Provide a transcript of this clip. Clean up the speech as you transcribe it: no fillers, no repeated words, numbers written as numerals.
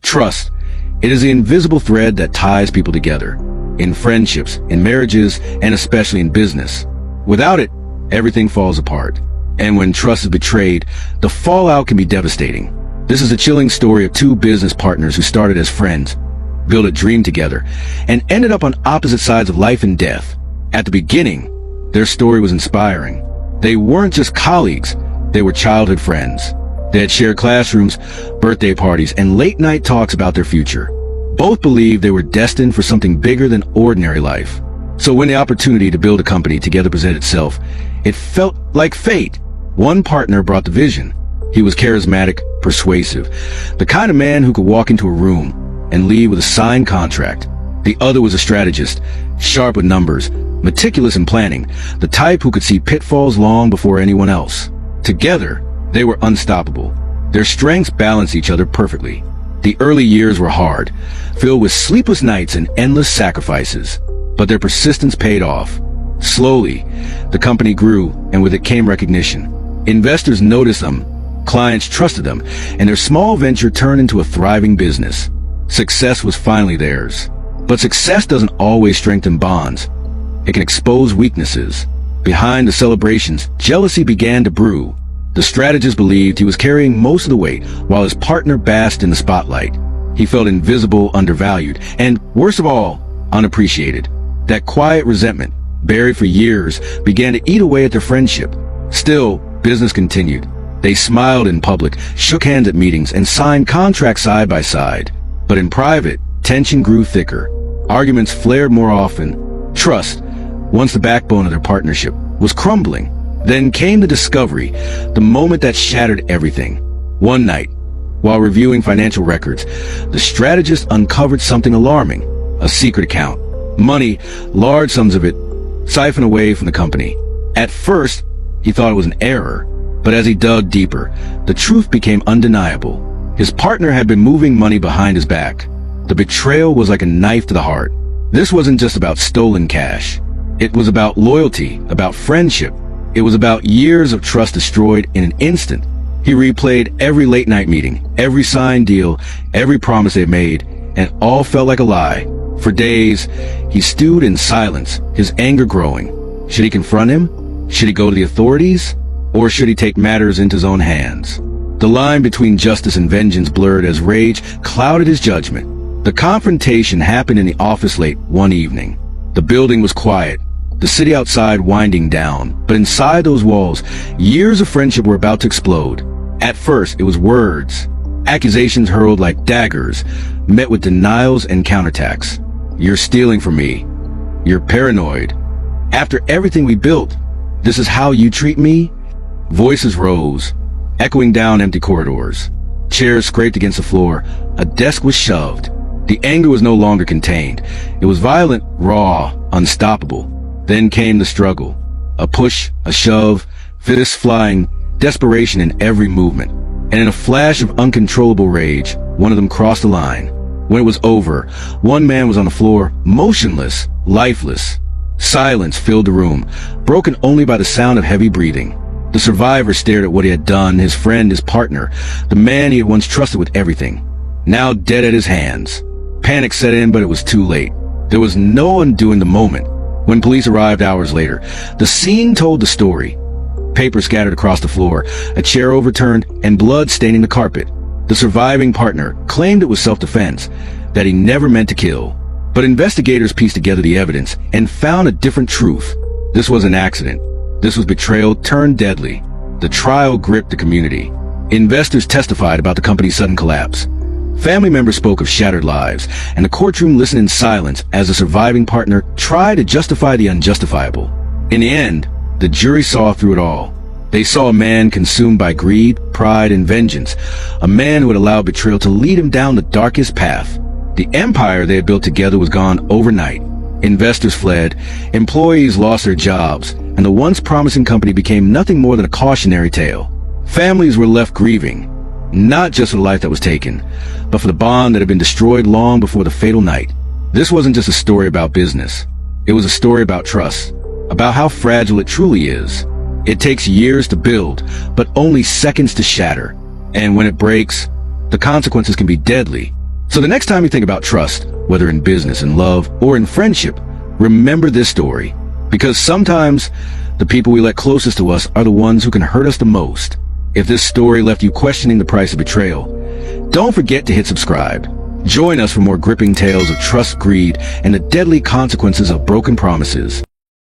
Trust. It is the invisible thread that ties people together, in friendships, in marriages, and especially in business. Without it, everything falls apart. And when trust is betrayed, the fallout can be devastating. This is a chilling story of two business partners who started as friends, built a dream together, and ended up on opposite sides of life and death. At the beginning, their story was inspiring. They weren't just colleagues, they were childhood friends. They had shared classrooms, birthday parties, and late-night talks about their future. Both believed they were destined for something bigger than ordinary life. So when the opportunity to build a company together presented itself, it felt like fate. One partner brought the vision. He was charismatic, persuasive, the kind of man who could walk into a room and leave with a signed contract. The other was a strategist, sharp with numbers, meticulous in planning, the type who could see pitfalls long before anyone else. Together, they were unstoppable. Their strengths balanced each other perfectly. The early years were hard, filled with sleepless nights and endless sacrifices. But their persistence paid off. Slowly, the company grew, and with it came recognition. Investors noticed them, clients trusted them, and their small venture turned into a thriving business. Success was finally theirs. But success doesn't always strengthen bonds. It can expose weaknesses. Behind the celebrations, jealousy began to brew. The strategist believed he was carrying most of the weight, while his partner basked in the spotlight. He felt invisible, undervalued, and, worst of all, unappreciated. That quiet resentment, buried for years, began to eat away at their friendship. Still, business continued. They smiled in public, shook hands at meetings, and signed contracts side by side. But in private, tension grew thicker. Arguments flared more often. Trust, once the backbone of their partnership, was crumbling. Then came the discovery, the moment that shattered everything. One night, while reviewing financial records, the strategist uncovered something alarming. A secret account. Money, large sums of it, siphoned away from the company. At first, he thought it was an error, but as he dug deeper, the truth became undeniable. His partner had been moving money behind his back. The betrayal was like a knife to the heart. This wasn't just about stolen cash. It was about loyalty, about friendship. It was about years of trust destroyed in an instant. He replayed every late-night meeting, every signed deal, every promise they made, and all felt like a lie. For days, he stewed in silence, his anger growing. Should he confront him? Should he go to the authorities? Or should he take matters into his own hands? The line between justice and vengeance blurred as rage clouded his judgment. The confrontation happened in the office late one evening. The building was quiet, the city outside winding down, but inside those walls, years of friendship were about to explode. At first, it was words, accusations hurled like daggers, met with denials and counterattacks. You're stealing from me. You're paranoid. After everything we built, this is how you treat me? Voices rose, echoing down empty corridors. Chairs scraped against the floor. A desk was shoved. The anger was no longer contained. It was violent, raw, unstoppable. Then came the struggle. A push, a shove, fists flying, desperation in every movement. And in a flash of uncontrollable rage, one of them crossed the line. When it was over, one man was on the floor, motionless, lifeless. Silence filled the room, broken only by the sound of heavy breathing. The survivor stared at what he had done, his friend, his partner, the man he had once trusted with everything, now dead at his hands. Panic set in, but it was too late. There was no undoing the moment. When police arrived hours later, the scene told the story. Paper scattered across the floor, a chair overturned, and blood staining the carpet. The surviving partner claimed it was self-defense, that he never meant to kill. But investigators pieced together the evidence and found a different truth. This was an accident. This was betrayal turned deadly. The trial gripped the community. Investors testified about the company's sudden collapse. Family members spoke of shattered lives, and the courtroom listened in silence as the surviving partner tried to justify the unjustifiable. In the end, the jury saw through it all. They saw a man consumed by greed, pride, and vengeance, a man who had allowed betrayal to lead him down the darkest path. The empire they had built together was gone overnight. Investors fled, employees lost their jobs, and the once promising company became nothing more than a cautionary tale. Families were left grieving, not just for the life that was taken, but for the bond that had been destroyed long before the fatal night. This wasn't just a story about business. It was a story about trust, about how fragile it truly is. It takes years to build, but only seconds to shatter. And when it breaks, the consequences can be deadly. So the next time you think about trust, whether in business, in love, or in friendship, remember this story. Because sometimes the people we let closest to us are the ones who can hurt us the most. If this story left you questioning the price of betrayal, don't forget to hit subscribe. Join us for more gripping tales of trust, greed, and the deadly consequences of broken promises.